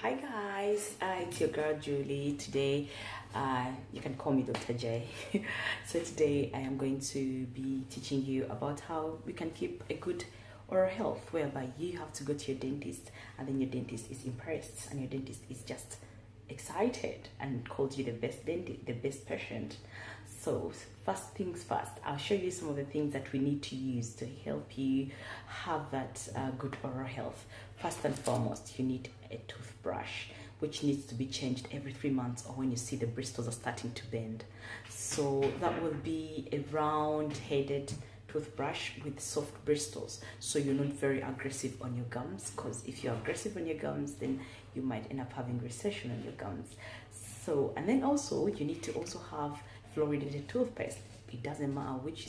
Hi guys, it's your girl Julie. Today, you can call me Dr. J. So today I am going to be teaching you about how we can keep a good oral health, whereby you have to go to your dentist and then your dentist is impressed and your dentist is just excited and calls you the best dentist, the best patient. So first things first, I'll show you some of the things that we need to use to help you have that good oral health. First and foremost, you need a toothbrush, which needs to be changed every 3 months or when you see the bristles are starting to bend. So that will be a round-headed toothbrush with soft bristles, so you're not very aggressive on your gums, because if you're aggressive on your gums, then you might end up having recession on your gums. So, and then also you need to also have fluoridated toothpaste. It doesn't matter which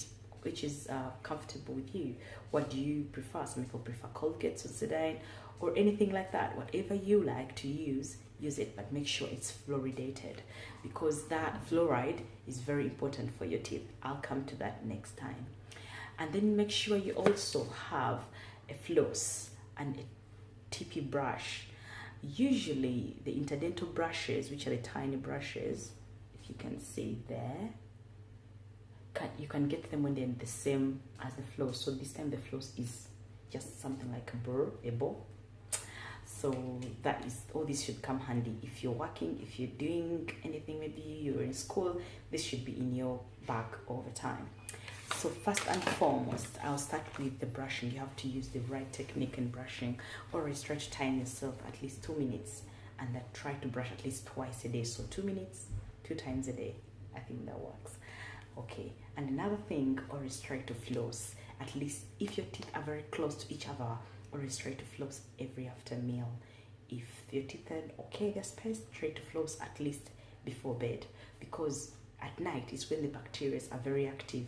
is comfortable with you. What do you prefer? Some people prefer Colgate, Sensodyne, or anything like that. Whatever you like to use it, but make sure it's fluoridated, because that fluoride is very important for your teeth. I'll come to that next time. And then make sure you also have a floss and a tippy brush. Usually the interdental brushes, which are the tiny brushes, if you can see there, you can get them when they're the same as the floss. So this time the floss is just something like a bowl. So that is, all this should come handy if you're working, if you're doing anything, maybe you're in school, this should be in your bag all the time. So first and foremost, I'll start with the brushing. You have to use the right technique in brushing. Always try to time yourself at least 2 minutes, and then try to brush at least twice a day. So 2 minutes, 2 times a day. I think that works. Okay, and another thing, always try to floss. At least if your teeth are very close to each other, always try to floss every after meal. If your teeth are okay, they're spaced, try to floss at least before bed, because at night is when the bacteria are very active.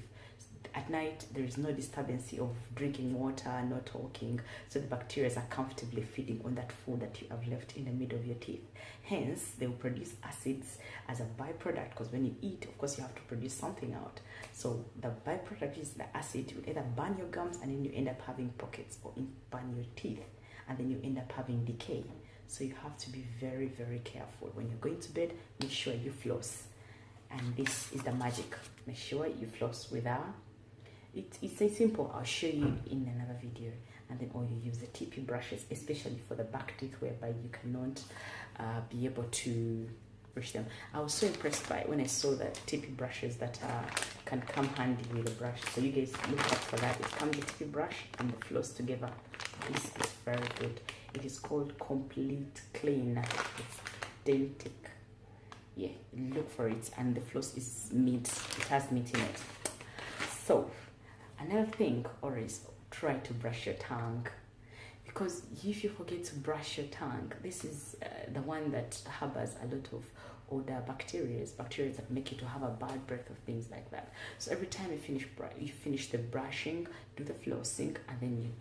At night, there is no disturbance of drinking water, no talking, so the bacteria are comfortably feeding on that food that you have left in the middle of your teeth. Hence, they will produce acids as a byproduct, because when you eat, of course, you have to produce something out. So the byproduct is the acid. You either burn your gums and then you end up having pockets, or burn your teeth and then you end up having decay. So you have to be very, very careful. When you're going to bed, make sure you floss. And this is the magic. Make sure you floss with it's a simple. I'll show you in another video. And then, or you use the tippy brushes, especially for the back teeth, whereby you cannot be able to brush them. I was so impressed by when I saw the tippy brushes that can come handy with the brush. So you guys look out for that. It comes with tippy brush and the floss together. This is very good. It is called Complete Clean. It's Dentic. Yeah, look for it. And the floss is meat. It has meat in it. So another thing, always try to brush your tongue, because if you forget to brush your tongue, this is the one that harbors a lot of other bacteria that make you to have a bad breath or things like that. So every time you finish the brushing, do the flossing, and then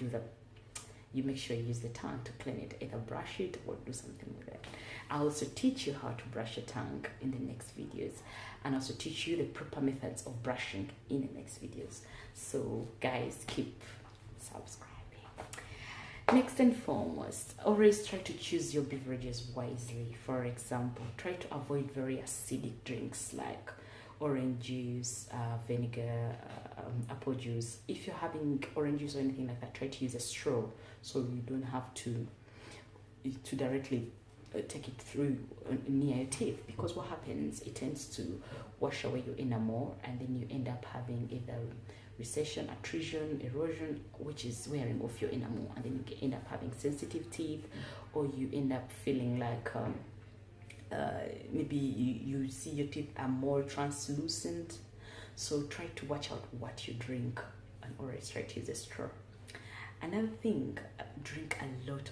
you make sure you use the tongue to clean it. Either brush it or do something with it. I'll also teach you how to brush your tongue in the next videos, and also teach you the proper methods of brushing in the next videos. So guys, keep subscribing. Next and foremost, always try to choose your beverages wisely. For example, try to avoid very acidic drinks like orange juice, vinegar, apple juice. If you're having orange juice or anything like that, try to use a straw, so you don't have to directly take it through near your teeth, because what happens, it tends to wash away your enamel, and then you end up having either recession, attrition, erosion, which is wearing off your enamel, and then you end up having sensitive teeth, or you end up feeling like maybe you see your teeth are more translucent. So try to watch out what you drink, and always try to use a straw. Another thing, drink a lot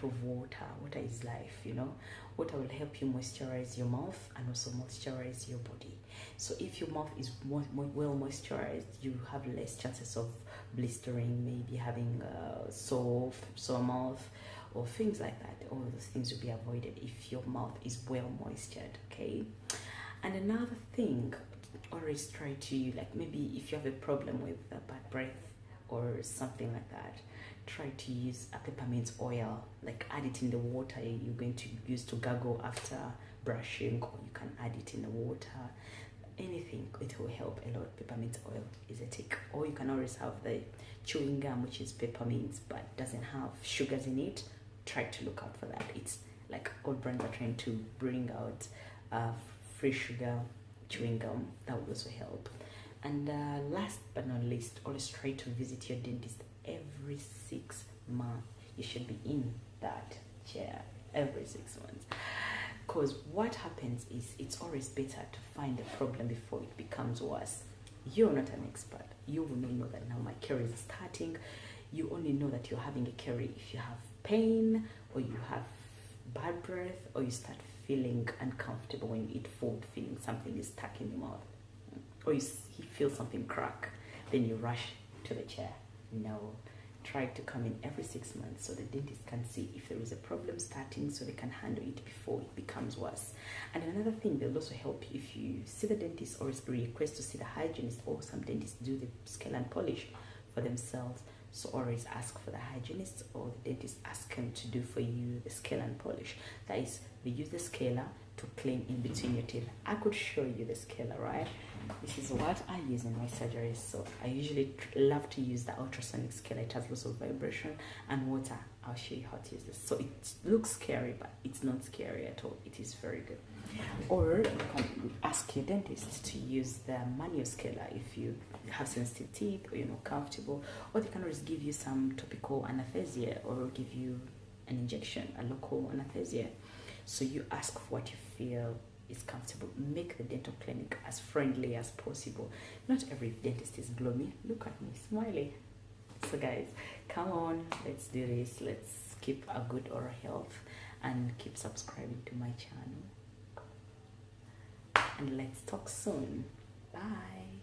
of water. Water is life, you know. Water will help you moisturize your mouth and also moisturize your body. So if your mouth is well moisturized, you have less chances of blistering, maybe having sore mouth or things like that. All those things will be avoided if your mouth is well moistured, okay? And another thing, always try to, like, maybe if you have a problem with bad breath or something like that, try to use a peppermint oil, like add it in the water you're going to use to gargle after brushing, or you can add it in the water. Anything, it will help a lot. Peppermint oil is a tick. Or you can always have the chewing gum, which is peppermint but doesn't have sugars in it. Try to look out for that. It's like all brands are trying to bring out free sugar chewing gum. That will also help. And last but not least, always try to visit your dentist every 6 months. You should be in that chair every 6 months. Because what happens is, it's always better to find the problem before it becomes worse. You're not an expert. You will not know that now my caries is starting. You only know that you're having a carie if you have pain, or you have bad breath, or you start feeling uncomfortable when you eat food, feeling something is stuck in your mouth, or you feel something crack, then you rush to the chair. No. Try to come in every 6 months so the dentist can see if there is a problem starting, so they can handle it before it becomes worse. And another thing, they'll also help you if you see the dentist or request to see the hygienist, or some dentists do the scale and polish for themselves. So always ask for the hygienist, or the dentist ask him to do for you the scale and polish. That is, they use the scaler to clean in between your teeth. I could show you the scaler, right? This is what I use in my surgery. So I usually love to use the ultrasonic scaler. It has lots of vibration and water. I'll show you how to use this. So it looks scary, but it's not scary at all. It is very good. Or you can ask your dentist to use the manual scaler if you have sensitive teeth or you're not comfortable. Or they can always give you some topical anesthesia, or give you an injection, a local anesthesia. So you ask for what you feel is comfortable. Make the dental clinic as friendly as possible. Not every dentist is gloomy. Look at me, smiley. So guys, come on, let's do this. Let's keep a good oral health, and keep subscribing to my channel. And let's talk soon. Bye.